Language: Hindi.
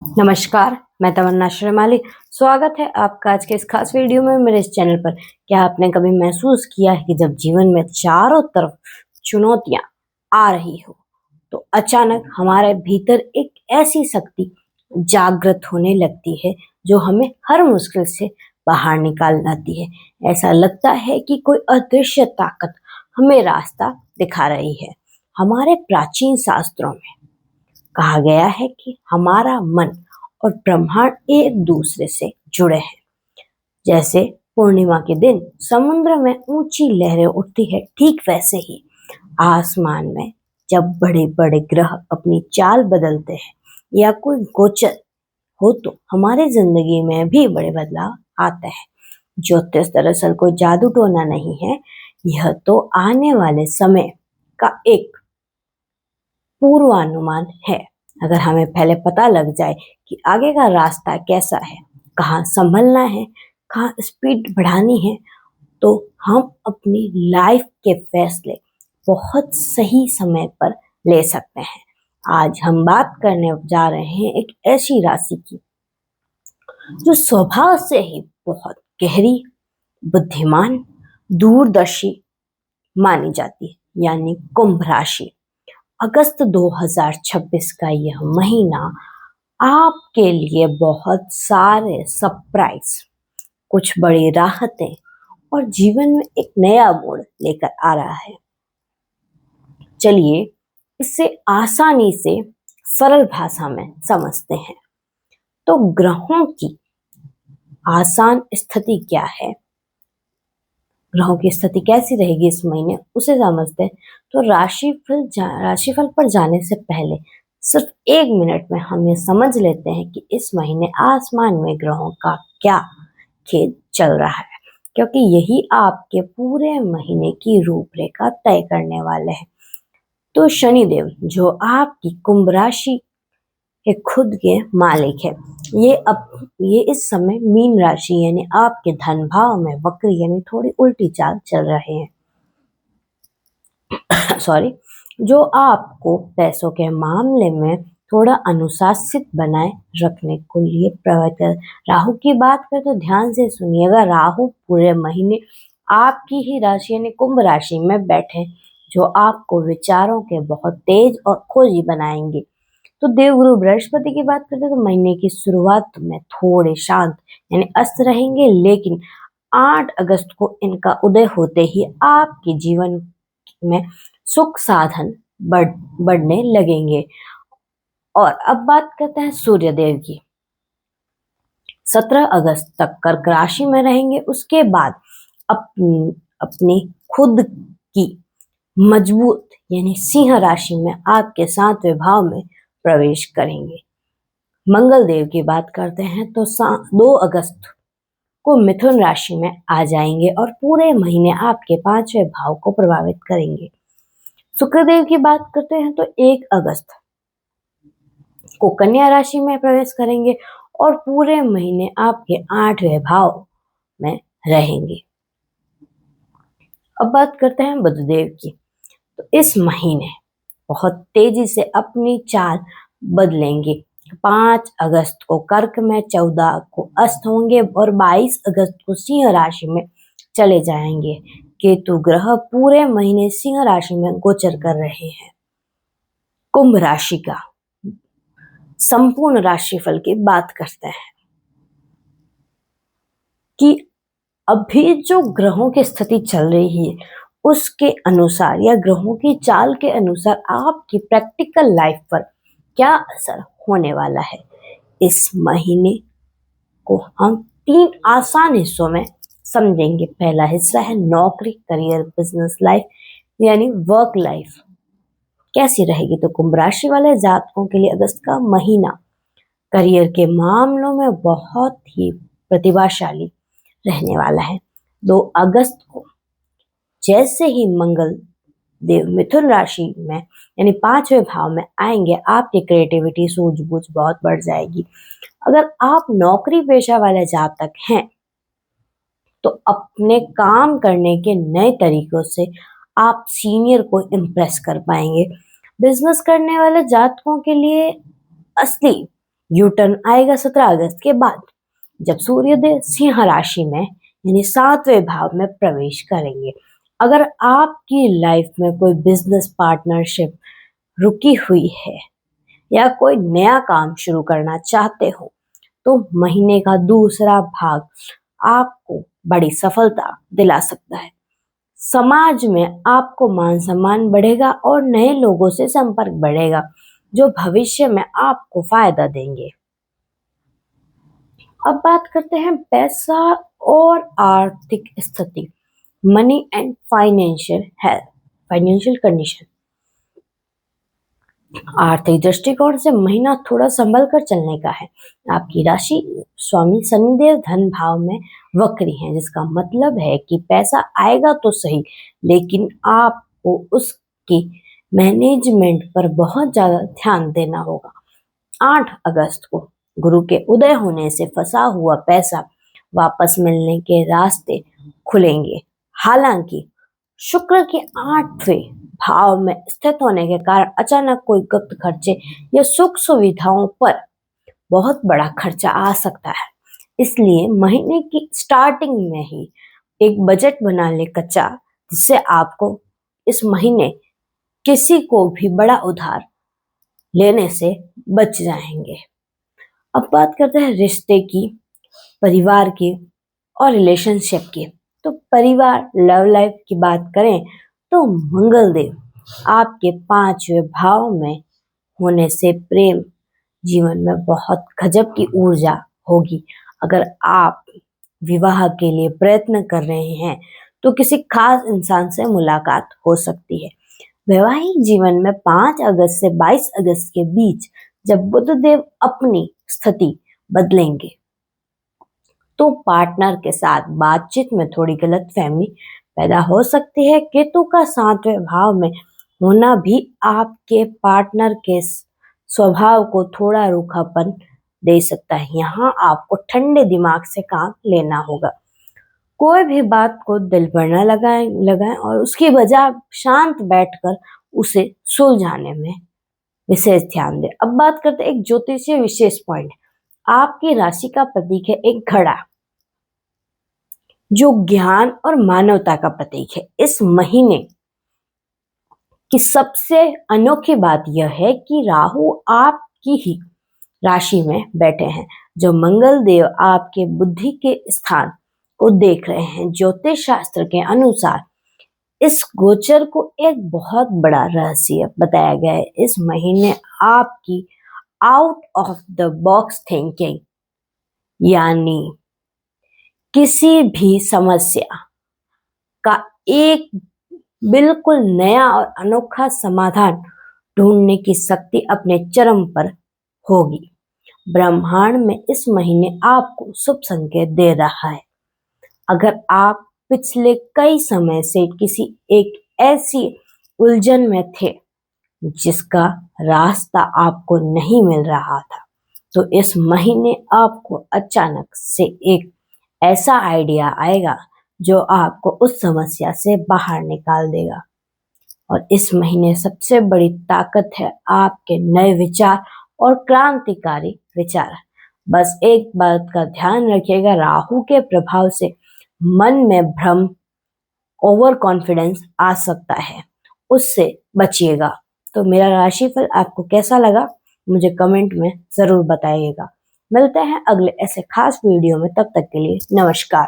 नमस्कार, मैं तमन्ना श्रीमाली। स्वागत है आपका आज के इस खास वीडियो में मेरे इस चैनल पर। क्या आपने कभी महसूस किया है कि जब जीवन में चारों तरफ चुनौतियां आ रही हो तो अचानक हमारे भीतर एक ऐसी शक्ति जागृत होने लगती है जो हमें हर मुश्किल से बाहर निकाल लाती है। ऐसा लगता है कि कोई अदृश्य ताकत हमें रास्ता दिखा रही है। हमारे प्राचीन शास्त्रों में कहा गया है कि हमारा मन और ब्रह्मांड एक दूसरे से जुड़े हैं। जैसे पूर्णिमा के दिन समुद्र में ऊंची लहरें उठती है, ठीक वैसे ही आसमान में जब बड़े बड़े ग्रह अपनी चाल बदलते हैं या कोई गोचर हो तो हमारी जिंदगी में भी बड़े बदलाव आते हैं। ज्योतिष दरअसल कोई जादू टोना नहीं है, यह तो आने वाले समय का एक पूर्वानुमान है। अगर हमें पहले पता लग जाए कि आगे का रास्ता कैसा है, कहाँ संभलना है, कहाँ स्पीड बढ़ानी है, तो हम अपनी लाइफ के फैसले बहुत सही समय पर ले सकते हैं। आज हम बात करने जा रहे हैं एक ऐसी राशि की जो स्वभाव से ही बहुत गहरी, बुद्धिमान, दूरदर्शी मानी जाती है, यानी कुंभ राशि। अगस्त 2026 का यह महीना आपके लिए बहुत सारे सरप्राइज, कुछ बड़ी राहतें और जीवन में एक नया मोड़ लेकर आ रहा है। चलिए इसे आसानी से सरल भाषा में समझते हैं। तो ग्रहों की आसान स्थिति क्या है, ग्रहों की स्थिति कैसी रहेगी इस महीने, उसे समझते हैं। तो राशिफल पर जाने से पहले सिर्फ 1 मिनट में हम ये समझ लेते हैं कि इस महीने आसमान में ग्रहों का क्या खेल चल रहा है, क्योंकि यही आपके पूरे महीने की रूपरेखा तय करने वाले हैं। तो शनिदेव जो आपकी कुंभ राशि के खुद के मालिक है, ये इस समय मीन राशि यानी आपके धन भाव में वक्र यानी थोड़ी उल्टी चाल चल रहे हैं। सॉरी, जो आपको पैसों के मामले में थोड़ा अनुशासित बनाए रखने को लिए प्रवर्तित। राहु की बात करें तो ध्यान से सुनिएगा, राहु पूरे महीने आपकी ही राशि यानी कुंभ राशि में बैठे, जो आपको विचारों के बहुत तेज और खोजी बनाएंगे। तो देवगुरु बृहस्पति की बात करते तो महीने की शुरुआत में थोड़े शांत यानी अस्त रहेंगे, लेकिन 8 अगस्त को इनका उदय होते ही आपके जीवन में सुख साधन बढ़ने लगेंगे। और अब बात करते हैं सूर्य देव की। 17 अगस्त तक कर्क राशि में रहेंगे, उसके बाद अपनी खुद की मजबूत यानी सिंह राशि में आपके 7वें भाव में प्रवेश करेंगे। मंगल देव की बात करते हैं तो 2 अगस्त को मिथुन राशि में आ जाएंगे और पूरे महीने आपके 5वें भाव को प्रभावित करेंगे। शुक्रदेव की बात करते हैं तो 1 अगस्त को कन्या राशि में प्रवेश करेंगे और पूरे महीने आपके 8वें भाव में रहेंगे। अब बात करते हैं बुधदेव की। तो इस महीने बहुत तेजी से अपनी चाल बदलेंगे। 5 अगस्त को कर्क में, 14 को अस्त होंगे और 22 अगस्त को सिंह राशि में चले जाएंगे। केतु ग्रह पूरे महीने सिंह राशि में गोचर कर रहे हैं। कुंभ राशि का संपूर्ण राशिफल की बात करते हैं कि अभी जो ग्रहों की स्थिति चल रही है उसके अनुसार या ग्रहों की चाल के अनुसार आपकी प्रैक्टिकल लाइफ पर क्या असर होने वाला है। इस महीने को हम 3 आसान हिस्सों में समझेंगे। पहला हिस्सा है नौकरी, करियर, बिजनेस लाइफ यानी वर्क लाइफ कैसी रहेगी। तो कुंभ राशि वाले जातकों के लिए अगस्त का महीना करियर के मामलों में बहुत ही प्रतिभाशाली रहने वाला है। 2 अगस्त को जैसे ही मंगल देव मिथुन राशि में यानी 5वें भाव में आएंगे, आपकी क्रिएटिविटी, सूझबूझ बहुत बढ़ जाएगी। अगर आप नौकरी पेशा वाले जातक हैं तो अपने काम करने के नए तरीकों से आप सीनियर को इम्प्रेस कर पाएंगे। बिजनेस करने वाले जातकों के लिए असली यू टर्न आएगा 17 अगस्त के बाद, जब सूर्यदेव सिंह राशि में यानी 7वें भाव में प्रवेश करेंगे। अगर आपकी लाइफ में कोई बिजनेस पार्टनरशिप रुकी हुई है या कोई नया काम शुरू करना चाहते हो, तो महीने का दूसरा भाग आपको बड़ी सफलता दिला सकता है। समाज में आपको मान सम्मान बढ़ेगा और नए लोगों से संपर्क बढ़ेगा, जो भविष्य में आपको फायदा देंगे। अब बात करते हैं पैसा और आर्थिक स्थिति, money and financial health, financial condition. आर्थिक दृष्टिकोण से महीना थोड़ा संभल कर चलने का है। आपकी राशि स्वामी शनिदेव धन भाव में वक्री है, जिसका मतलब है कि पैसा आएगा तो सही, लेकिन आपको उसकी मैनेजमेंट पर बहुत ज्यादा ध्यान देना होगा। 8 अगस्त को गुरु के उदय होने से फंसा हुआ पैसा वापस मिलने के रास्ते खुलेंगे। हालांकि शुक्र के 8वें भाव में स्थित होने के कारण अचानक कोई गुप्त खर्चे या सुख सुविधाओं पर बहुत बड़ा खर्चा आ सकता है। इसलिए महीने की स्टार्टिंग में ही एक बजट बना ले कच्चा, जिससे आपको इस महीने किसी को भी बड़ा उधार लेने से बच जाएंगे। अब बात करते हैं रिश्ते की, परिवार की और रिलेशनशिप की। तो परिवार लव लाइफ की बात करें तो मंगल देव आपके 5वें भाव में होने से प्रेम जीवन में बहुत गजब की ऊर्जा होगी। अगर आप विवाह के लिए प्रयत्न कर रहे हैं तो किसी खास इंसान से मुलाकात हो सकती है। वैवाहिक जीवन में 5 अगस्त से 22 अगस्त के बीच जब बुधदेव अपनी स्थिति बदलेंगे, तो पार्टनर के साथ बातचीत में थोड़ी गलतफहमी पैदा हो सकती है। केतु का 7वें भाव में होना भी आपके पार्टनर के स्वभाव को थोड़ा रूखापन दे सकता है। यहाँ आपको ठंडे दिमाग से काम लेना होगा। कोई भी बात को दिल पर न लगाएं और उसकी बजाय शांत बैठकर उसे सुलझाने में विशेष ध्यान दें। अब बात करते हैं एक ज्योतिषीय विशेष पॉइंट। आपकी राशि का प्रतीक है एक घड़ा, जो ज्ञान और मानवता का प्रतीक है। इस महीने की सबसे अनोखी बात यह है कि राहु आपकी ही राशि में बैठे हैं, जो मंगल देव आपके बुद्धि के स्थान को देख रहे हैं। ज्योतिष शास्त्र के अनुसार इस गोचर को एक बहुत बड़ा रहस्य बताया गया है। इस महीने आपकी out of the box thinking, यानी किसी भी समस्या का एक बिल्कुल नया और अनोखा समाधान ढूंढने की शक्ति अपने चरम पर होगी। ब्रह्मांड में इस महीने आपको शुभ संकेत दे रहा है। अगर आप पिछले कई समय से किसी एक ऐसी उलझन में थे जिसका रास्ता आपको नहीं मिल रहा था, तो इस महीने आपको अचानक से एक ऐसा आइडिया आएगा जो आपको उस समस्या से बाहर निकाल देगा। और इस महीने सबसे बड़ी ताकत है आपके नए विचार और क्रांतिकारी विचार। बस एक बात का ध्यान रखिएगा, राहु के प्रभाव से मन में भ्रम, ओवर कॉन्फिडेंस आ सकता है, उससे बचिएगा। तो मेरा राशिफल आपको कैसा लगा मुझे कमेंट में जरूर बताइएगा। मिलते हैं अगले ऐसे खास वीडियो में, तब तक के लिए नमस्कार।